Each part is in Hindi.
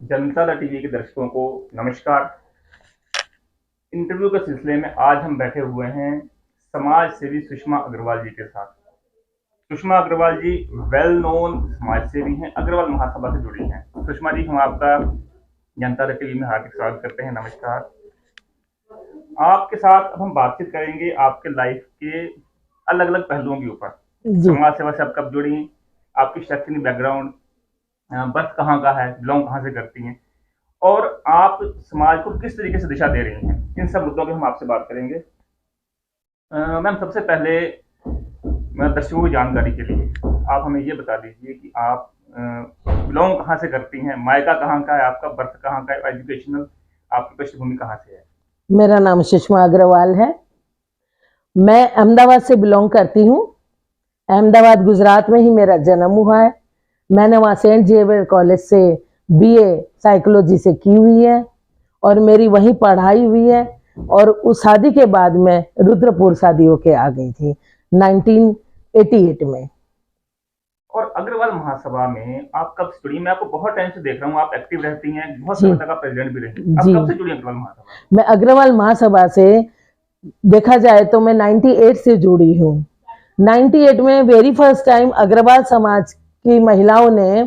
जनता टीवी के दर्शकों को नमस्कार। इंटरव्यू के सिलसिले में आज हम बैठे हुए हैं समाज सेवी सुषमा अग्रवाल जी के साथ। सुषमा अग्रवाल जी वेल नोन समाज सेवी हैं, अग्रवाल महासभा से जुड़ी हैं। सुषमा जी, हम आपका जनता टीवी में हार्दिक स्वागत करते हैं। नमस्कार। आपके साथ अब हम बातचीत करेंगे आपके लाइफ के अलग अलग पहलुओं के ऊपर। जी। समाज सेवा से आप कब जुड़ी, आपकी शैक्षणिक बैकग्राउंड, बर्थ कहाँ का है, बिलोंग कहाँ से करती हैं, और आप समाज को किस तरीके से दिशा दे रही हैं, इन सब मुद्दों पे हम आपसे बात करेंगे। मैम, सबसे पहले मैं दर्शकों की जानकारी के लिए आप हमें ये बता दीजिए कि आप बिलोंग कहाँ से करती हैं, मायका कहाँ का है आपका, बर्थ कहाँ का है, एजुकेशनल आपकी पृष्ठभूमि कहाँ से है। मेरा नाम सुषमा अग्रवाल है। मैं अहमदाबाद से बिलोंग करती हूँ। अहमदाबाद गुजरात में ही मेरा जन्म हुआ है। मैंने वहाँ सेंट जेवियर कॉलेज से बीए साइकोलॉजी से की हुई है और मेरी वहीं पढ़ाई हुई है। और उस शादी के बाद मैं रुद्रपुर शादी होके आ गई थी 1988 में। और अग्रवाल महासभा में आप कब से जुड़ी? मैं आपको बहुत टाइम से देख रहा हूँ, आप एक्टिव रहती हैं, बहुत जी समय तक आप प्रेसिडेंट भी रही। आप जी। कब से जुड़ी अग्रवाल महासभा? मैं अग्रवाल महासभा से देखा जाए तो मैं 98 से जुड़ी हूँ। 98 में वेरी फर्स्ट टाइम अग्रवाल समाज की महिलाओं ने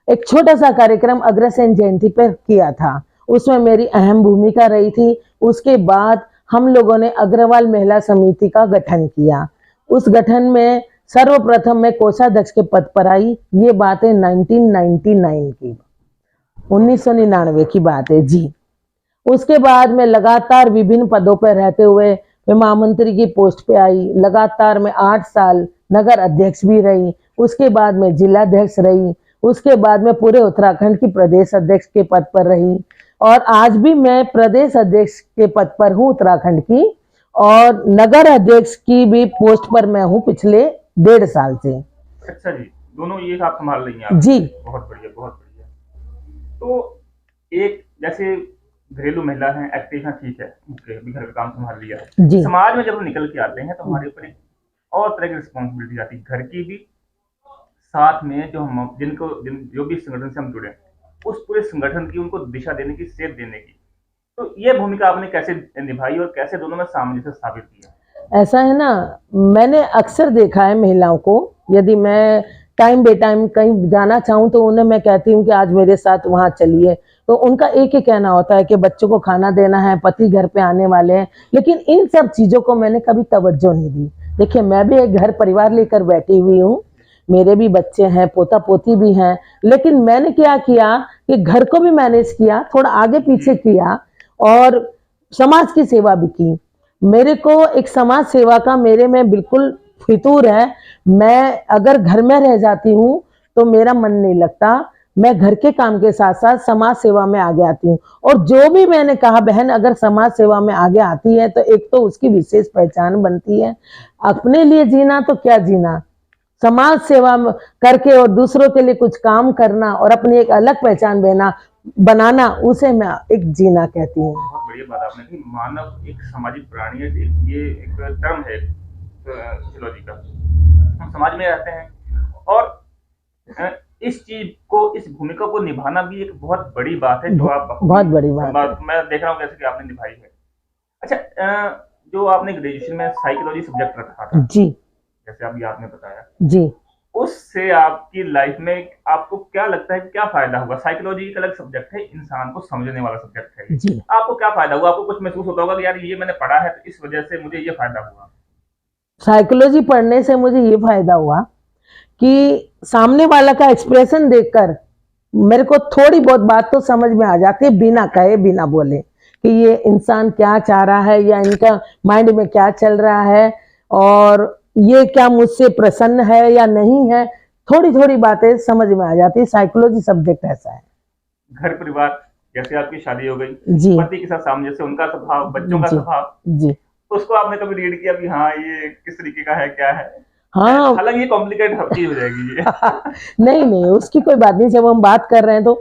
एक छोटा सा कार्यक्रम अग्रसेन जयंती पर किया था। उसमें मेरी अहम भूमिका रही थी। उसके बाद हम लोगों ने अग्रवाल महिला समिति का गठन किया। उस गठन में सर्वप्रथम मैं कोषाध्यक्ष के पद पर आई। ये बात है 1999 की, 1999 की बात है जी। उसके बाद मैं लगातार विभिन्न पदों पर रहते हुए मैं महामंत्री की पोस्ट पे आई। लगातार मैं 8 साल नगर अध्यक्ष भी रही। उसके बाद मैं जिलाध्यक्ष रही। उसके बाद मैं पूरे उत्तराखंड की प्रदेश अध्यक्ष के पद पर रही और आज भी मैं प्रदेश अध्यक्ष के पद पर हूँ उत्तराखंड की, और नगर अध्यक्ष की भी पोस्ट पर मैं हूँ पिछले 1.5 साल से। अच्छा जी, दोनों ये आप संभाल रही हैं आप? जी। बहुत बढ़िया, बहुत बढ़िया। तो एक जैसे घरेलू महिला है, एक्टिव है, ठीक है, ओके, अभी घर का काम संभाल लिया। जी। समाज में जब हम निकल के आते हैं तो हमारे ऊपर एक और तरह की रिस्पॉन्सिबिलिटी आती है, घर की भी, साथ में जो हम जो भी संगठन से हम जुड़े, उस पूरे संगठन की उनको दिशा देने की, सेध देने की। तो ये भूमिका आपने कैसे निभाई और कैसे दोनों में सामंजस्य स्थापित किया? ऐसा है ना, मैंने अक्सर देखा है महिलाओं को, यदि मैं टाइम बे टाइम कहीं जाना चाहूँ तो उन्हें मैं कहती हूँ कि आज मेरे साथ वहाँ चलिए, तो उनका एक ही कहना होता है कि बच्चों को खाना देना है, पति घर पे आने वाले हैं। लेकिन इन सब चीज़ों को मैंने कभी तवज्जो नहीं दी। देखिए, मैं भी एक घर परिवार लेकर बैठी हुई हूँ, मेरे भी बच्चे हैं, पोता पोती भी हैं, लेकिन मैंने क्या किया कि घर को भी मैनेज किया, थोड़ा आगे पीछे किया और समाज की सेवा भी की। मेरे को एक समाज सेवा का मेरे में बिल्कुल फितूर है। मैं अगर घर में रह जाती हूँ तो मेरा मन नहीं लगता। मैं घर के काम के साथ साथ समाज सेवा में आगे आती हूँ। और जो भी मैंने कहा, बहन अगर समाज सेवा में आगे आती है तो एक तो उसकी विशेष पहचान बनती है। अपने लिए जीना तो क्या जीना, समाज सेवा करके और दूसरों के लिए कुछ काम करना और अपनी एक अलग पहचान बनाना, उसे मैं एक जीना कहती हूँ। बहुत बढ़िया बात आपने कही। मानव एक सामाजिक प्राणी है, ये एक टर्म है फिलोसॉफी का। हम समाज में रहते हैं और इस चीज को, इस भूमिका को निभाना भी एक बहुत बड़ी बात है, जो आप बहुत बड़ी बात है। मैं देख रहा हूँ कैसे कि आपने निभाई है। अच्छा, जो आपने ग्रेजुएशन में साइकोलॉजी सब्जेक्ट रखा था जी, जैसे अभी आपने बताया जी, उससे आपकी लाइफ में आपको क्या लगता है, क्या फायदा हुआ? साइकोलॉजी एक अलग सब्जेक्ट है, इंसान को समझने वाला सब्जेक्ट है। जी। आपको क्या फायदा हुआ? आपको कुछ महसूस होता होगा कि यार ये मैंने पढ़ा है तो इस वजह से मुझे ये फायदा हुआ। साइकोलॉजी पढ़ने से मुझे ये फायदा हुआ कि सामने वाला का एक्सप्रेशन देखकर मेरे को थोड़ी बहुत बात तो समझ में आ जाती है, बिना कहे बिना बोले, कि ये इंसान क्या चाह रहा है या इनका माइंड में क्या चल रहा है और ये क्या मुझसे प्रसन्न है या नहीं है। थोड़ी थोड़ी बातें समझ में आ जाती है। साइकोलॉजी सब्जेक्ट ऐसा है। घर परिवार, जैसे आपकी शादी हो गई, जी, पति के साथ सामंजस्य, उनका स्वभाव, बच्चों का जी, स्वभाव, जी। उसको आपने कभी रीड किया भी, हाँ ये किस तरीके का है, क्या है? हाँ। हालांकि ये कॉम्प्लिकेट चीज हो जाएगी ये। नहीं नहीं, उसकी कोई बात नहीं। जब हम बात कर रहे हैं तो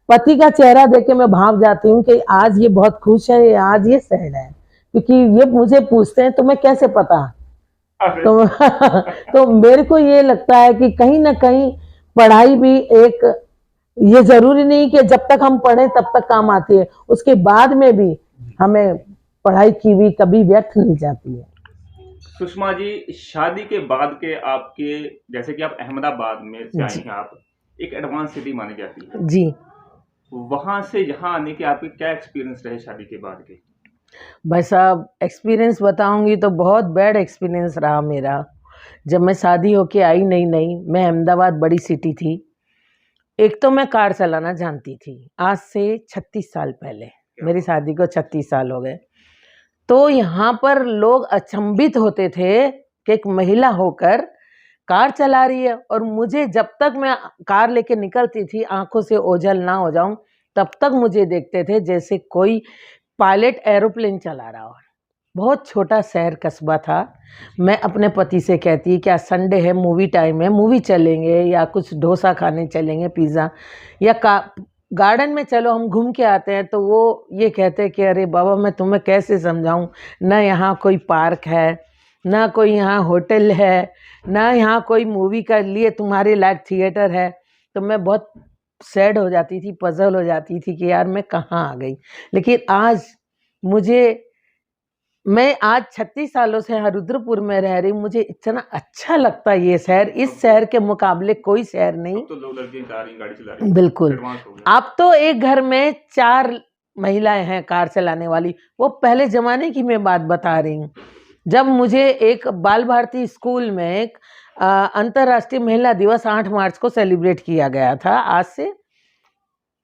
पति का चेहरा देख के मैं भाग जाती हूँ कि आज ये बहुत खुश है या आज ये सैड है, क्योंकि ये मुझे पूछते हैं तो मैं कैसे पता। तो तो मेरे को ये लगता है कि कहीं ना कहीं पढ़ाई भी एक ये जरूरी नहीं कि जब तक हम पढ़े तब तक काम आती है, उसके बाद में भी हमें पढ़ाई की हुई कभी व्यर्थ नहीं जाती है। सुषमा जी, शादी के बाद के आपके, जैसे कि आप अहमदाबाद में से आए जी हैं, आप एक एडवांस सिटी मानी जाती है, जी। वहां से यहाँ आने के आपके क्या एक्सपीरियंस रहे शादी के बाद के? भाई साहब, एक्सपीरियंस बताऊंगी तो बहुत बैड एक्सपीरियंस रहा मेरा। जब मैं शादी होके आई नई नई, मैं अहमदाबाद बड़ी सिटी थी। एक तो मैं कार चलाना जानती थी, आज से 36 साल पहले, मेरी शादी को 36 साल हो गए। तो यहाँ पर लोग अचंभित होते थे कि एक महिला होकर कार चला रही है, और मुझे जब तक मैं कार लेके निकलती थी आंखों से ओझल ना हो जाऊं, तब तक मुझे देखते थे जैसे कोई पायलट एरोप्लेन चला रहा हो। बहुत छोटा शहर कस्बा था। मैं अपने पति से कहती कि आज संडे है, मूवी टाइम है, मूवी चलेंगे, या कुछ डोसा खाने चलेंगे, पिज़्ज़ा, या गार्डन में चलो हम घूम के आते हैं। तो वो ये कहते कि अरे बाबा, मैं तुम्हें कैसे समझाऊं, ना यहाँ कोई पार्क है, ना कोई यहाँ होटल है, ना यहाँ कोई मूवी का लिए तुम्हारे लायक थिएटर है। तो मैं बहुत सैड हो जाती थी, पजल हो जाती थी कि यार मैं कहाँ आ गई। लेकिन आज मैं आज 36 सालों से यहाँ रुद्रपुर में रह रही हूँ, मुझे इतना अच्छा लगता है ये शहर। इस शहर के मुकाबले कोई शहर नहीं। तो लोग लड़के गाड़ी चला रही हैं, बिल्कुल। एडवांस हो गया। अब तो एक घर में 4 महिलाएं हैं कार चलाने वाली। वो पहले जमाने की मैं बात बता रही हूँ, जब मुझे एक बाल भारती स्कूल में एक अंतर्राष्ट्रीय महिला दिवस 8 मार्च को सेलिब्रेट किया गया था। आज से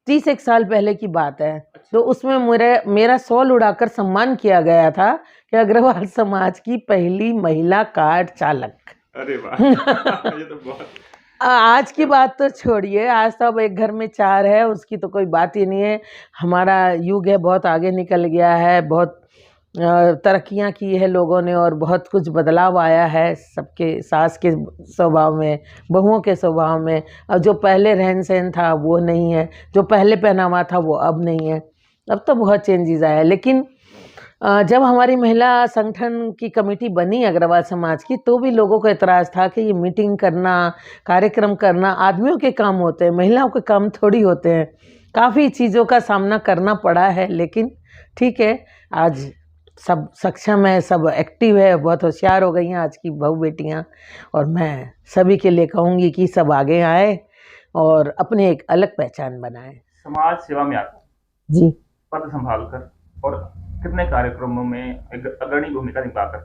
31 साल पहले की बात है। तो उसमें मेरा शॉल उड़ाकर सम्मान किया गया था कि अग्रवाल समाज की पहली महिला कार चालक। अरे वाह ये तो बहुत। आज की बात तो छोड़िए, आज तो अब एक घर में 4 है, उसकी तो कोई बात ही नहीं है। हमारा युग है, बहुत आगे निकल गया है, बहुत तरक्कियां की है लोगों ने, और बहुत कुछ बदलाव आया है सबके, सास के स्वभाव में, बहुओं के स्वभाव में। अब जो पहले रहन सहन था वो नहीं है, जो पहले पहनावा था वो अब नहीं है। अब तो बहुत चेंजेस आया है। लेकिन जब हमारी महिला संगठन की कमेटी बनी अग्रवाल समाज की, तो भी लोगों को एतराज़ था कि ये मीटिंग करना, कार्यक्रम करना आदमियों के काम होते हैं, महिलाओं के काम थोड़ी होते हैं। काफ़ी चीज़ों का सामना करना पड़ा है, लेकिन ठीक है, आज सब सक्षम है, सब एक्टिव है, बहुत होशियार हो गई हैं आज की बहू बेटियाँ। और मैं सभी के लिए कहूँगी कि सब आगे आए और अपनी एक अलग पहचान बनाएं। समाज सेवा में आप जी पद संभाल कर और कितने कार्यक्रमों में एक अग्रणी भूमिका निभाकर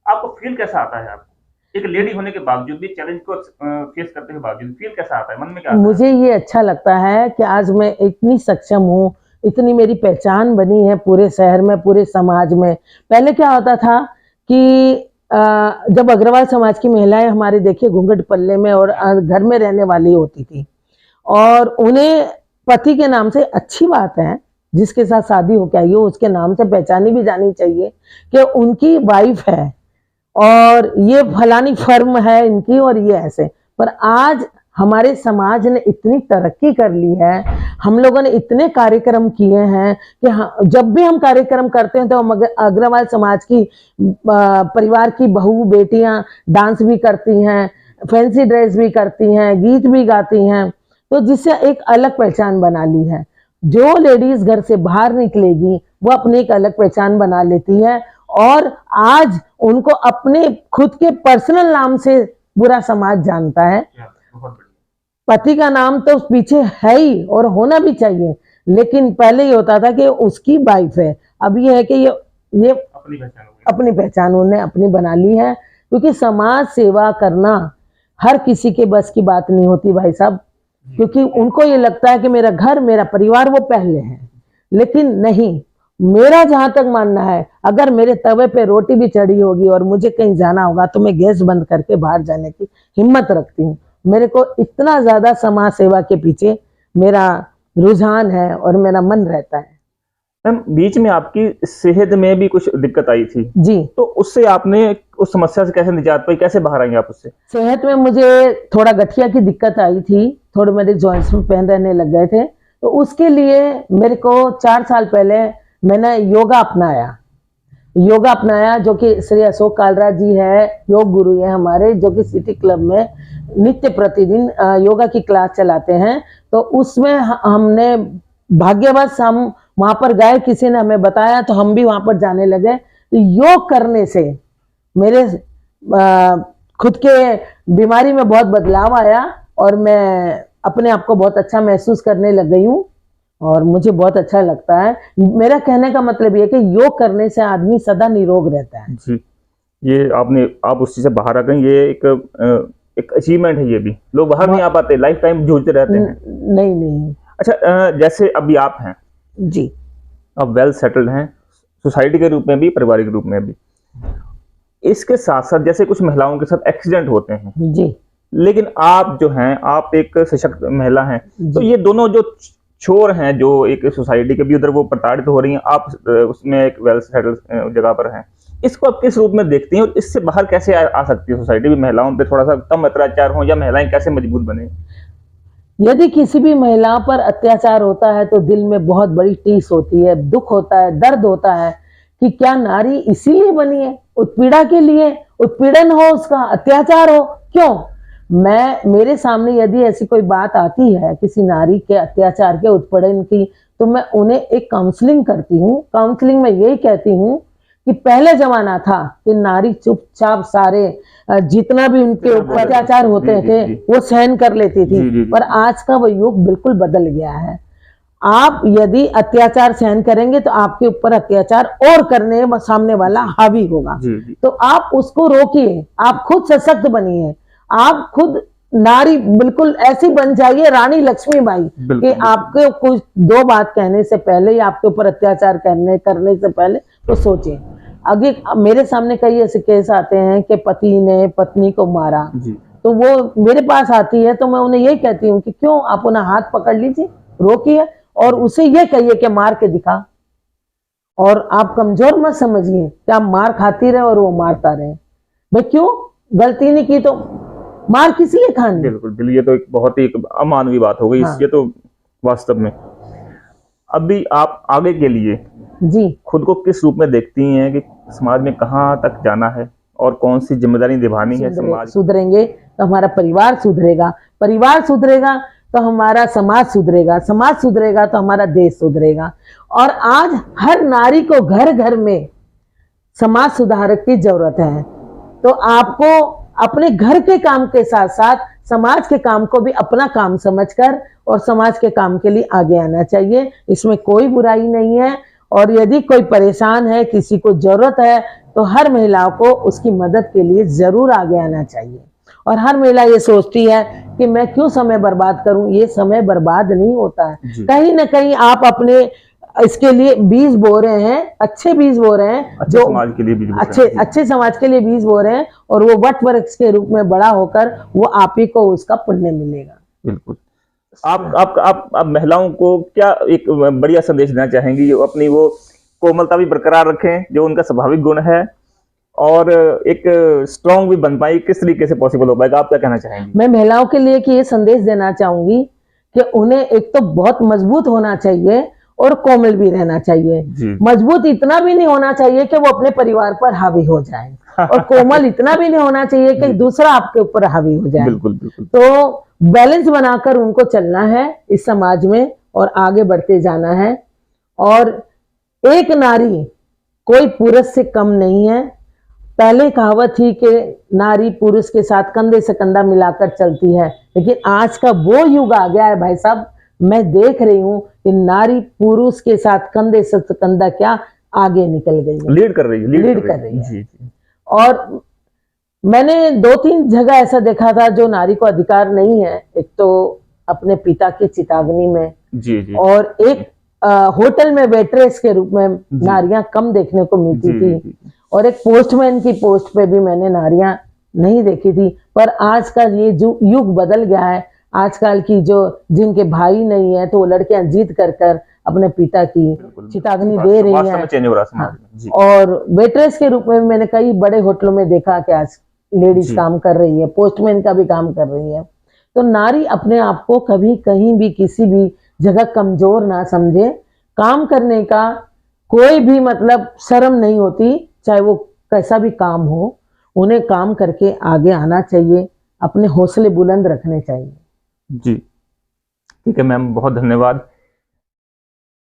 आपको फील कैसा आता है? आपको एक लेडी होने के बावजूद भी, चैलेंज को फेस करते हुए बावजूद फील कैसा आता है, मन में क्या आता है? मुझे ये अच्छा लगता है कि आज मैं इतनी सक्षम हूँ, इतनी मेरी पहचान बनी है पूरे शहर में, पूरे समाज में। पहले क्या होता था कि जब अग्रवाल समाज की महिलाएं हमारे देखिए घूंघट पल्ले में और घर में रहने वाली होती थी, और उन्हें पति के नाम से, अच्छी बात है, जिसके साथ शादी हो के आई हो उसके नाम से पहचानी भी जानी चाहिए कि उनकी वाइफ है और ये फलानी फर्म है इनकी और ये ऐसे। पर आज हमारे समाज ने इतनी तरक्की कर ली है, हम लोगों ने इतने कार्यक्रम किए हैं कि जब भी हम कार्यक्रम करते हैं तो हम अग्रवाल समाज की परिवार की बहू बेटियां डांस भी करती हैं, फैंसी ड्रेस भी करती हैं, गीत भी गाती हैं, तो जिससे एक अलग पहचान बना ली है। जो लेडीज घर से बाहर निकलेगी वो अपनी एक अलग पहचान बना लेती है, और आज उनको अपने खुद के पर्सनल नाम से बुरा समाज जानता है। पति का नाम तो पीछे है ही और होना भी चाहिए, लेकिन पहले ये होता था कि उसकी वाइफ है, अब ये है कि ये अपनी पहचान उन्हें अपनी बना ली है। क्योंकि समाज सेवा करना हर किसी के बस की बात नहीं होती भाई साहब, क्योंकि उनको ये लगता है कि मेरा घर, मेरा परिवार वो पहले है। लेकिन नहीं, मेरा जहां तक मानना है, अगर मेरे तवे पे रोटी भी चढ़ी होगी और मुझे कहीं जाना होगा तो मैं गैस बंद करके बाहर जाने की हिम्मत रखती हूँ। मेरे को इतना ज्यादा समाज सेवा के पीछे मेरा रुझान है और मेरा मन रहता है। मैम, बीच में आपकी सेहत में भी कुछ दिक्कत आई थी जी, तो उससे आपने उस समस्या से कैसे निजात पाई, कैसे बाहर आई आप उससे? सेहत में मुझे थोड़ा गठिया की दिक्कत आई थी, थोड़े मेरे जॉइंट्स में पेन रहने लग गए थे। तो उसके लिए मेरे को 4 साल पहले मैंने योगा अपनाया, जो कि श्री अशोक कालरा जी है, योग गुरु है हमारे, जो कि सिटी क्लब में नित्य प्रतिदिन योगा की क्लास चलाते हैं। तो उसमें हमने भाग्यवश हम वहां पर गए, किसी ने हमें बताया तो हम भी वहां पर जाने लगे। तो योग करने से मेरे खुद के बीमारी में बहुत बदलाव आया और मैं अपने आप को बहुत अच्छा महसूस करने लग गई हूँ और मुझे बहुत अच्छा लगता है। मेरा कहने का मतलब ये है कि योग करने से आदमी सदा निरोग रहता है। जी, ये आप उस चीज से बाहर आ गए, ये एक अचीवमेंट है। ये भी लोग बाहर नहीं आ पाते, लाइफ टाइम जूझते रहते हैं। नहीं। अच्छा, जैसे अभी आप हैं जी, आप वेल सेटल्ड हैं, सोसाइटी के रूप में भी, पारिवारिक रूप में भी। इसके साथ साथ जैसे कुछ महिलाओं के साथ एक्सीडेंट होते हैं जी, लेकिन आप जो हैं, आप एक सशक्त महिला हैं, तो ये दोनों जो छोर हैं जो एक सोसाइटी के भी उधर वो प्रताड़ित हो रही हैं, आप उसमें एक वेल सेटल्ड जगह पर हैं, इसको आप किस रूप में देखती हैं और इससे बाहर कैसे आ सकती है सोसाइटी भी? महिलाओं पे थोड़ा सा कम अत्याचार हो या महिलाएं कैसे मजबूत बने? यदि किसी भी महिला पर अत्याचार होता है तो दिल में बहुत बड़ी टीस होती है, दुख होता है, दर्द होता है कि क्या नारी इसीलिए बनी है? उत्पीड़ा के लिए, उत्पीड़न हो उसका, अत्याचार हो, क्यों? मेरे सामने यदि ऐसी कोई बात आती है किसी नारी के अत्याचार के, उत्पीड़न की, तो मैं उन्हें एक काउंसलिंग करती हूँ। काउंसलिंग में यही कहती हूँ कि पहले जमाना था कि नारी चुपचाप सारे जितना भी उनके ऊपर अत्याचार होते थे वो सहन कर लेती थी, पर आज का वो युग बिल्कुल बदल गया है। आप यदि अत्याचार सहन करेंगे तो आपके ऊपर अत्याचार और करने सामने वाला हावी होगा। तो आप उसको रोकिए, आप खुद सशक्त बनिए, आप खुद नारी बिल्कुल ऐसी बन जाइए रानी लक्ष्मीबाई कि आपके कुछ दो बात कहने से पहले या आपके ऊपर अत्याचार करने से पहले तो सोचें। आगे मेरे सामने कई ऐसे केस आते हैं कि पति ने पत्नी को मारा, तो वो मेरे पास आती है तो मैं उन्हें ये कहती हूँ कि क्यों, आप उन्हें हाथ पकड़ लीजिए, रोकिए और उसे ये कहिए कि मार के दिखा, और आप कमजोर मत समझिए कि आप मार खाती रहे और वो मारता रहे। भाई क्यों, गलती नहीं की तो मार किस लिए खानी? बिल्कुल, ये तो एक बहुत ही अमानवीय बात हो गई। ये तो वास्तव में। अभी आप आगे के लिए जी खुद को किस रूप में देखती हैं कि समाज में कहाँ तक जाना है और कौन सी जिम्मेदारी निभानी है? समाज सुधरेंगे तो हमारा परिवार सुधरेगा, परिवार सुधरेगा तो हमारा समाज सुधरेगा, समाज सुधरेगा तो हमारा देश सुधरेगा। और आज हर नारी को घर घर में समाज सुधारक की जरूरत है। तो आपको अपने घर के काम के साथ साथ समाज के काम को भी अपना काम समझकर और समाज के काम के लिए आगे आना चाहिए। इसमें कोई बुराई नहीं है। और यदि कोई परेशान है, किसी को जरूरत है, तो हर महिला को उसकी मदद के लिए जरूर आगे आना चाहिए। और हर महिला ये सोचती है कि मैं क्यों समय बर्बाद करूं, ये समय बर्बाद नहीं होता है। कहीं ना कहीं आप अपने इसके लिए बीज बो रहे हैं, अच्छे बीज बो रहे हैं, जो समाज के लिए बीज अच्छे समाज के लिए बीज बो रहे हैं, और वो वट वृक्ष के रूप में बड़ा होकर वो आप ही को उसका पुण्य मिलेगा। बिल्कुल। आप महिलाओं को क्या एक बढ़िया संदेश देना चाहेंगी जो अपनी वो कोमलता भी बरकरार रखें जो उनका स्वाभाविक गुण है, और एक स्ट्रॉन्ग भी बन पाए? किस तरीके से पॉसिबल हो पाएगा? आप क्या कहना चाहेंगी? मैं महिलाओं के लिए कि ये संदेश देना चाहूंगी कि उन्हें एक तो बहुत मजबूत होना चाहिए और कोमल भी रहना चाहिए। मजबूत इतना भी नहीं होना चाहिए कि वो अपने परिवार पर हावी हो जाए, और कोमल इतना भी नहीं होना चाहिए कि दूसरा आपके ऊपर हावी हो जाए। बिल्कुल बिल्कुल। तो बैलेंस बनाकर उनको चलना है इस समाज में और आगे बढ़ते जाना है। और एक नारी कोई पुरुष से कम नहीं है। पहले कहावत थी कि नारी पुरुष के साथ कंधे से कंधा मिलाकर चलती है, लेकिन आज का वो युग आ गया है भाई साहब। मैं देख रही हूँ कि नारी पुरुष के साथ कंधे से कंधा क्या आगे निकल गई है, लीड कर रही है, लीड कर रही है। जी। और मैंने 2-3 जगह ऐसा देखा था जो नारी को अधिकार नहीं है। एक तो अपने पिता की चिताग्नि में, जी। और एक होटल में वेट्रेस के रूप में नारियां कम देखने को मिलती थी, और एक पोस्टमैन की पोस्ट पे भी मैंने नारियां नहीं देखी थी। पर आज का ये जो युग बदल गया है, आजकल की जो जिनके भाई नहीं है तो वो लड़कियां जीत कर कर अपने पिता की चिताग्नि दे रही हैं। और वेट्रेस के रूप में मैंने कई बड़े होटलों में देखा कि आज लेडीज काम कर रही है, पोस्टमैन का भी काम कर रही है। तो नारी अपने आप को कभी कहीं भी किसी भी जगह कमजोर ना समझे। काम करने का कोई भी मतलब शर्म नहीं होती, चाहे वो कैसा भी काम हो, उन्हें काम करके आगे आना चाहिए, अपने हौसले बुलंद रखने चाहिए। जी ठीक है मैम, बहुत धन्यवाद।